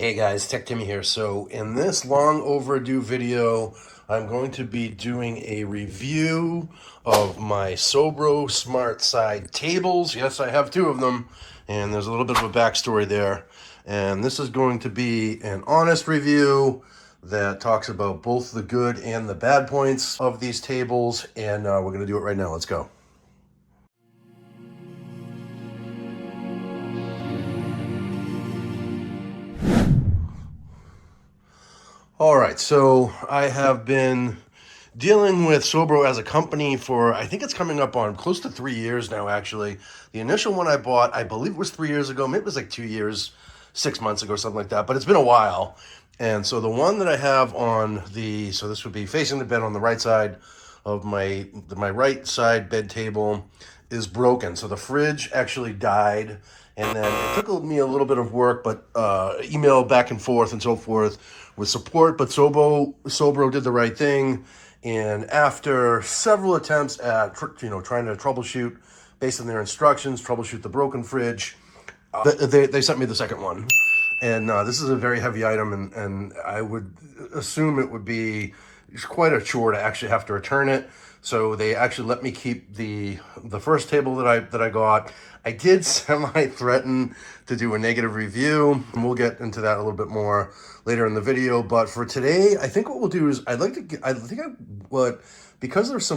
Hey guys, Tech Timmy here. So in this long overdue video, I'm going to be doing a review of my Sobro Smart Side tables. Yes, I have two of them, and there's a little bit of a backstory there. And this is going to be an honest review that talks about both the good and the bad points of these tables, and we're going to do it right now. Let's go. All right, so I have been dealing with Sobro as a company for, I think it's coming up on close to 3 years now, actually. The initial one I bought, I believe it was 3 years ago. Maybe it was like 2 years, 6 months ago, something like that, but it's been a while. And so the one that I have on so this would be facing the bed on the right side of my right side bed table is broken. So the fridge actually died, and then it took me a little bit of work, but email back and forth and so forth with support. But Sobro did the right thing, and after several attempts at trying to troubleshoot based on their instructions, troubleshoot the broken fridge, they sent me the second one. And this is a very heavy item, and I would assume it would be quite a chore to actually have to return it. So they actually let me keep the first table that I got. I did semi-threaten to do a negative review, and we'll get into that a little bit more later in the video. But for today, I think what we'll do is because there's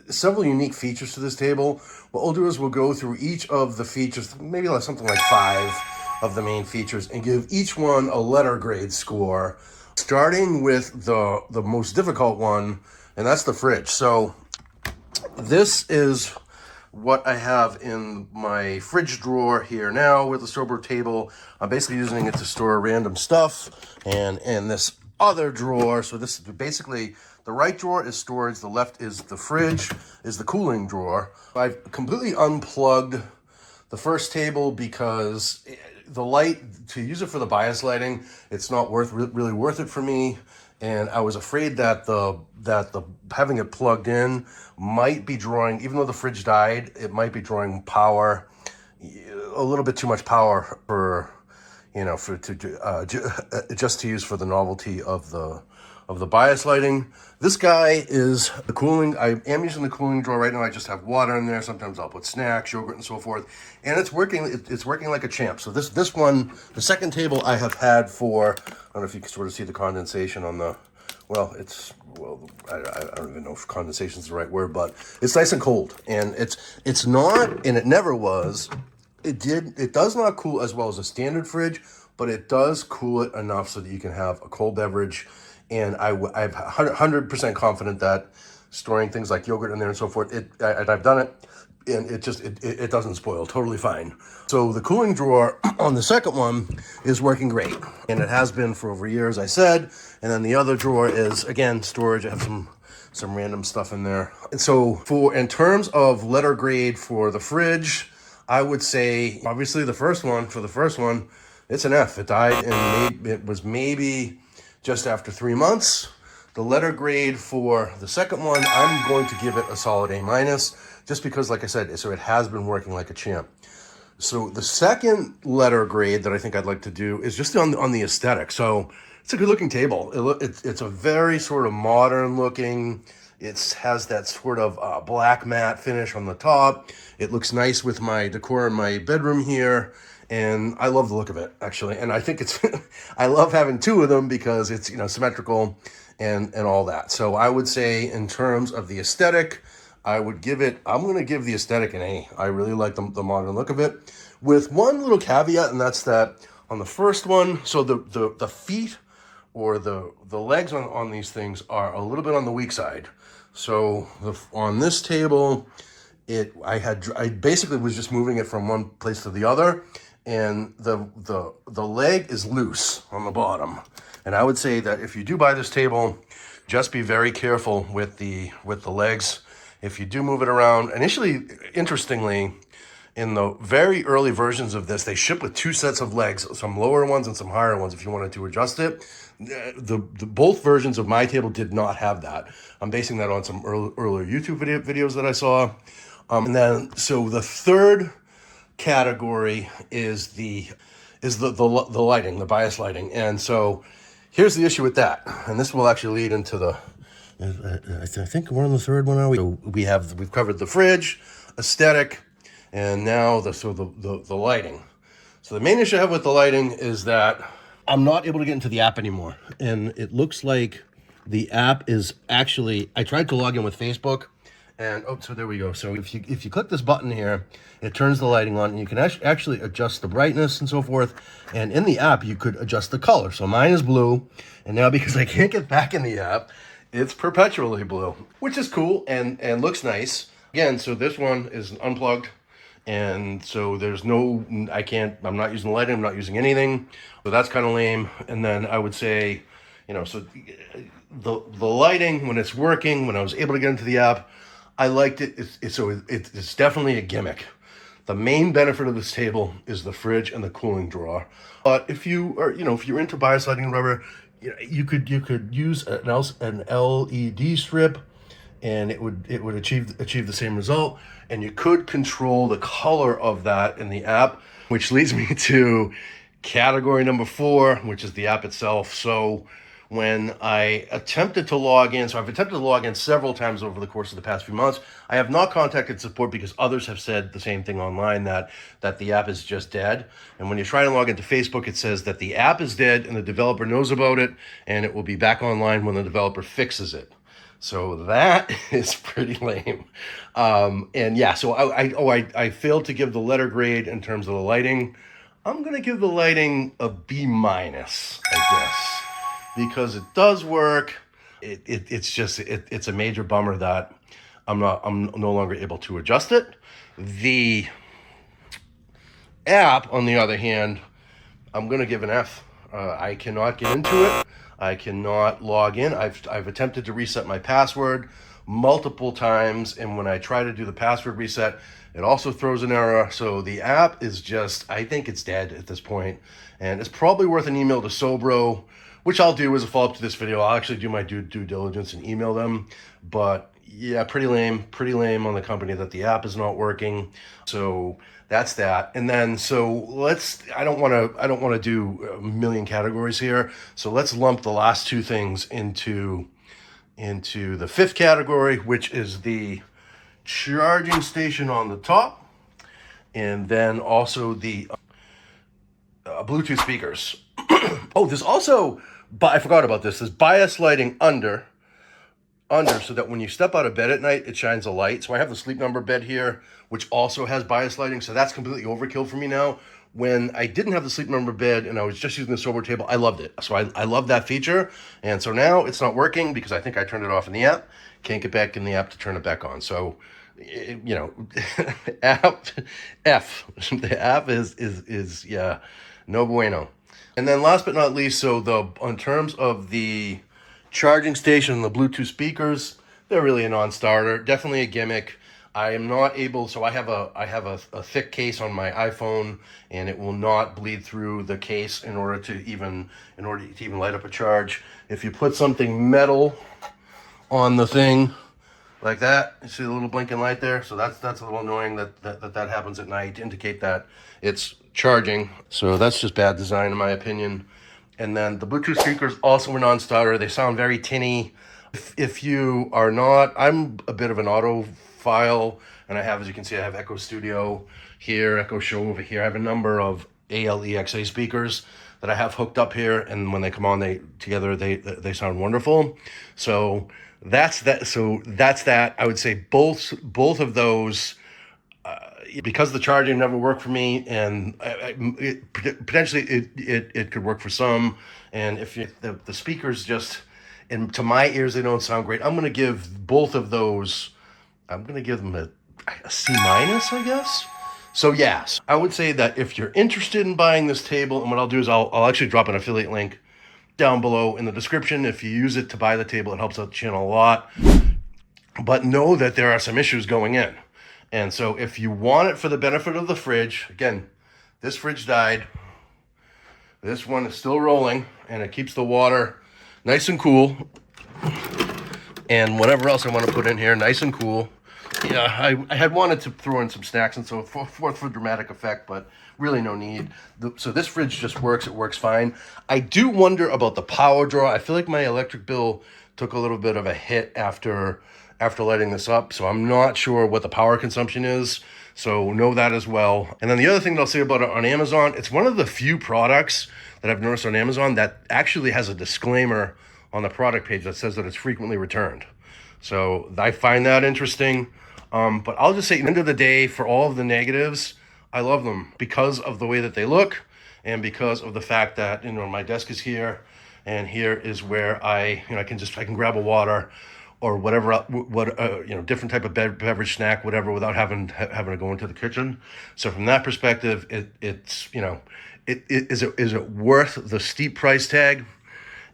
several unique features to this table, what we'll do is we'll go through each of the features, maybe like something like 5 of the main features, and give each one a letter grade score, starting with the most difficult one, and that's the fridge. So this is what I have in my fridge drawer here now with the Sobro table. I'm basically using it to store random stuff, and in this other drawer, so this is basically the right drawer is storage, the left is the fridge, is the cooling drawer. I've completely unplugged the first table because the light, to use it for the bias lighting, it's not really worth it for me. And I was afraid that the having it plugged in might be drawing, even though the fridge died, it might be drawing power, a little bit too much power for, just to use for the novelty of the bias lighting. This guy is the cooling. I am using the cooling drawer right now. I just have water in there. Sometimes I'll put snacks, yogurt, and so forth. And it's working. It's working like a champ. So this one, the second table I have had for, I don't know if you can sort of see the condensation on the, I don't even know if condensation is the right word, but it's nice and cold. And it's not, and it never was. It does not cool as well as a standard fridge, but it does cool it enough so that you can have a cold beverage. And I'm 100% confident that storing things like yogurt in there and so forth, I've done it, and it doesn't spoil, totally fine. So the cooling drawer on the second one is working great, and it has been for over a year, as I said. And then the other drawer is, again, storage. I have some random stuff in there. And so in terms of letter grade for the fridge, I would say, obviously the first one, it's an F. It died, and it was maybe just after 3 months. The letter grade for the second one, I'm going to give it a solid A-, just because, like I said, so it has been working like a champ. So the second letter grade that I think I'd like to do is just on the aesthetic. So it's a good looking table. It's a very sort of modern looking. It has that sort of black matte finish on the top. It looks nice with my decor in my bedroom here. And I love the look of it, actually. And I think I love having two of them because it's, symmetrical and all that. So I would say in terms of the aesthetic, I'm going to give the aesthetic an A. I really like the modern look of it, with one little caveat, and that's that on the first one, so the feet or the legs on these things are a little bit on the weak side. So on this table, I basically was just moving it from one place to the other, and the leg is loose on the bottom. And I would say that if you do buy this table, just be very careful with the legs. If you do move it around, initially, interestingly, in the very early versions of this, they ship with 2 sets of legs, some lower ones and some higher ones if you wanted to adjust it. The both versions of my table did not have that. I'm basing that on some earlier YouTube videos that I saw. And then, so the third category is is the lighting, the bias lighting. And so here's the issue with that. And this will actually lead into the, I think we're on the third one now. So we've covered the fridge, aesthetic, and now the lighting. So the main issue I have with the lighting is that I'm not able to get into the app anymore. And it looks like the app is actually, I tried to log in with Facebook, and so there we go. So if you click this button here, it turns the lighting on, and you can actually adjust the brightness and so forth. And in the app, you could adjust the color. So mine is blue, and now because I can't get back in the app, it's perpetually blue, which is cool and looks nice. Again, so this one is unplugged, and so there's no, I'm not using the lighting, I'm not using anything. So that's kind of lame. And then I would say, so the lighting, when it's working, when I was able to get into the app, I liked it. It's definitely a gimmick. The main benefit of this table is the fridge and the cooling drawer. But if you are, if you're into bias lighting and rubber, you could use an LED strip, and it would achieve the same result. And you could control the color of that in the app, which leads me to category number 4, which is the app itself. So when I attempted to log in, so I've attempted to log in several times over the course of the past few months. I have not contacted support because others have said the same thing online, that the app is just dead. And when you try to log into Facebook, it says that the app is dead and the developer knows about it, and it will be back online when the developer fixes it. So that is pretty lame. And yeah, so I failed to give the letter grade in terms of the lighting. I'm going to give the lighting a B-, I guess, because it does work. It's a major bummer that I'm no longer able to adjust it. The app, on the other hand, I'm going to give an F. I cannot get into it. I cannot log in. I've attempted to reset my password multiple times, and when I try to do the password reset, it also throws an error. So the app is just, I think it's dead at this point, and it's probably worth an email to Sobro, which I'll do as a follow-up to this video. I'll actually do my due diligence and email them. But yeah, pretty lame on the company that the app is not working. So that's that. And then I don't want to do a million categories here. So let's lump the last two things into the 5th category, which is the charging station on the top, and then also the Bluetooth speakers. Oh, there's also, but I forgot about this. There's bias lighting under, so that when you step out of bed at night, it shines a light. So I have the Sleep Number bed here, which also has bias lighting. So that's completely overkill for me now. When I didn't have the Sleep Number bed and I was just using the Sobro table, I loved it. So I love that feature. And so now it's not working because I think I turned it off in the app. Can't get back in the app to turn it back on. So, app F. The app is yeah, no bueno. And then last but not least, so in terms of the charging station and the Bluetooth speakers, they're really a non-starter. Definitely a gimmick. I am not able, so I have a thick case on my iPhone, and it will not bleed through the case in order to even light up a charge. If you put something metal on the thing like that, you see the little blinking light there? So that's a little annoying that happens at night to indicate that it's charging. So that's just bad design in my opinion. And then the Bluetooth speakers also a non-starter. They sound very tinny. If you are not, I'm a bit of an audiophile, and as you can see, I have Echo Studio here, Echo Show over here. I have a number of ALEXA speakers that I have hooked up here, and when they come on, they sound wonderful. So that's that. I would say both of those, because the charging never worked for me, and potentially it could work for some. And if the speakers just, and to my ears, they don't sound great, I'm going to give both of those, I'm going to give them a C-, I guess. So yes, I would say that if you're interested in buying this table, and what I'll do is I'll actually drop an affiliate link down below in the description. If you use it to buy the table, it helps out the channel a lot. But know that there are some issues going in. And so if you want it for the benefit of the fridge, again, this fridge died. This one is still rolling, and it keeps the water nice and cool. And whatever else I want to put in here, nice and cool. Yeah, I had wanted to throw in some snacks and so forth for dramatic effect, but really no need. So this fridge just works. It works fine. I do wonder about the power draw. I feel like my electric bill took a little bit of a hit after lighting this up, so I'm not sure what the power consumption is. So know that as well. And then the other thing that I'll say about it on Amazon, it's one of the few products that I've noticed on Amazon that actually has a disclaimer on the product page that says that it's frequently returned. So I find that interesting. But I'll just say, at the end of the day, for all of the negatives, I love them because of the way that they look and because of the fact that, my desk is here and here is where I can grab a water or whatever, different type of beverage snack, whatever, without having to go into the kitchen. So from that perspective, is it worth the steep price tag?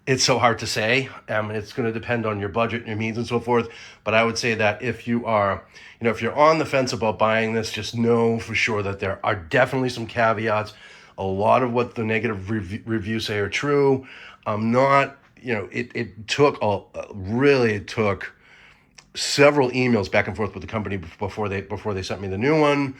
It's so hard to say. It's going to depend on your budget and your means and so forth. But I would say that if you are, if you're on the fence about buying this, just know for sure that there are definitely some caveats. A lot of what the negative reviews say are true. It took several emails back and forth with the company before they sent me the new one.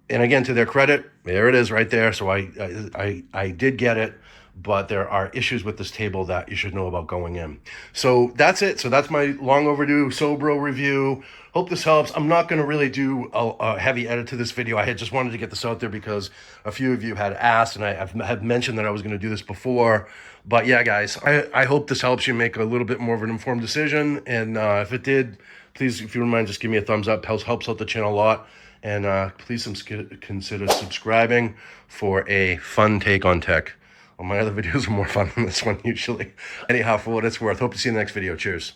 And again, to their credit, there it is right there. So I did get it. But there are issues with this table that you should know about going in. So that's it. So that's my long overdue Sobro review. Hope this helps. I'm not going to really do a heavy edit to this video. I had just wanted to get this out there because a few of you had asked, and I have mentioned that I was going to do this before. But yeah, guys, I hope this helps you make a little bit more of an informed decision. And if it did, please, if you wouldn't mind, just give me a thumbs up. Helps out the channel a lot. And please consider subscribing for a fun take on tech. Well, my other videos are more fun than this one usually. Anyhow, for what it's worth, hope to see you in the next video. Cheers.